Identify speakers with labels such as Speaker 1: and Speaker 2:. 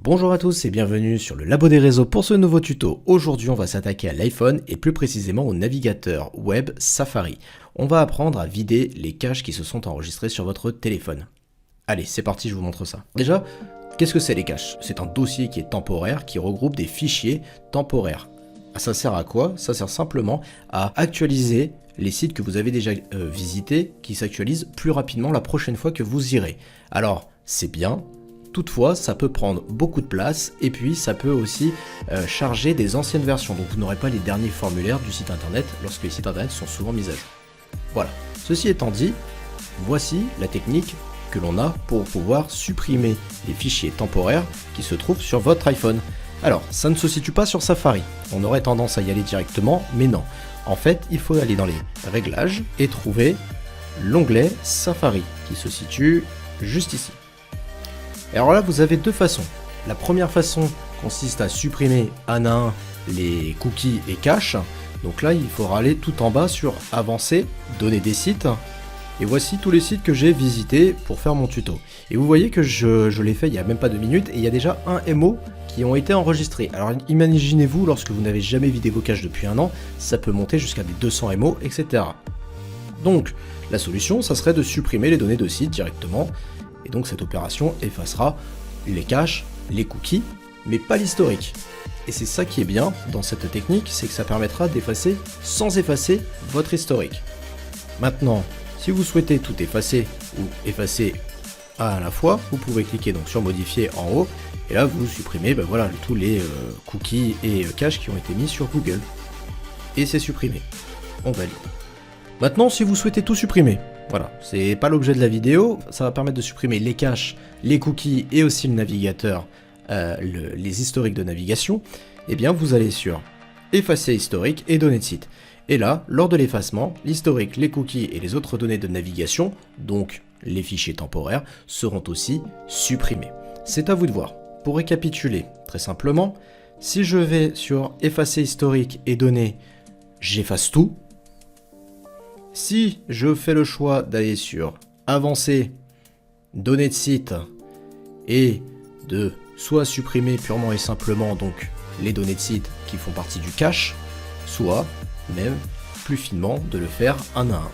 Speaker 1: Bonjour à tous et bienvenue sur le Labo des réseaux pour ce nouveau tuto. Aujourd'hui on va s'attaquer à l'iPhone et plus précisément au navigateur web Safari. On va apprendre à vider les caches qui se sont enregistrées sur votre téléphone. Allez, c'est parti, je vous montre ça. Déjà, qu'est-ce que c'est les caches? C'est un dossier qui est temporaire, qui regroupe des fichiers temporaires. Ça sert à quoi? Ça sert simplement à actualiser les sites que vous avez déjà visités, qui s'actualisent plus rapidement la prochaine fois que vous irez. Alors, c'est bien. Toutefois, ça peut prendre beaucoup de place et puis ça peut aussi charger des anciennes versions. Donc vous n'aurez pas les derniers formulaires du site internet lorsque les sites internet sont souvent mis à jour. Voilà. Ceci étant dit, voici la technique que l'on a pour pouvoir supprimer les fichiers temporaires qui se trouvent sur votre iPhone. Alors, ça ne se situe pas sur Safari. On aurait tendance à y aller directement, mais non. En fait, il faut aller dans les réglages et trouver l'onglet Safari qui se situe juste ici. Et alors là, vous avez deux façons. La première façon consiste à supprimer un à un les cookies et caches. Donc là, il faudra aller tout en bas sur Avancer, Donner des sites. Et voici tous les sites que j'ai visités pour faire mon tuto. Et vous voyez que je l'ai fait il n'y a même pas 2 minutes et il y a déjà un MO qui ont été enregistrés. Alors imaginez-vous, lorsque vous n'avez jamais vidé vos caches depuis 1 an, ça peut monter jusqu'à des 200 MO, etc. Donc, la solution, ça serait de supprimer les données de site directement. Et donc cette opération effacera les caches, les cookies, mais pas l'historique. Et c'est ça qui est bien dans cette technique, c'est que ça permettra d'effacer sans effacer votre historique. Maintenant, si vous souhaitez tout effacer ou effacer à la fois, vous pouvez cliquer donc sur modifier en haut, et là vous supprimez voilà, tous les cookies et caches qui ont été mis sur Google. Et c'est supprimé. On valide. Maintenant, si vous souhaitez tout supprimer, voilà, c'est pas l'objet de la vidéo, ça va permettre de supprimer les caches, les cookies et aussi le navigateur, les historiques de navigation, et bien vous allez sur effacer historique et données de site. Et là, lors de l'effacement, l'historique, les cookies et les autres données de navigation, donc les fichiers temporaires, seront aussi supprimés. C'est à vous de voir. Pour récapituler, très simplement, si je vais sur effacer historique et données, j'efface tout. Si je fais le choix d'aller sur Avancer, Données de site et de soit supprimer purement et simplement donc les données de site qui font partie du cache, soit même plus finement de le faire un à un.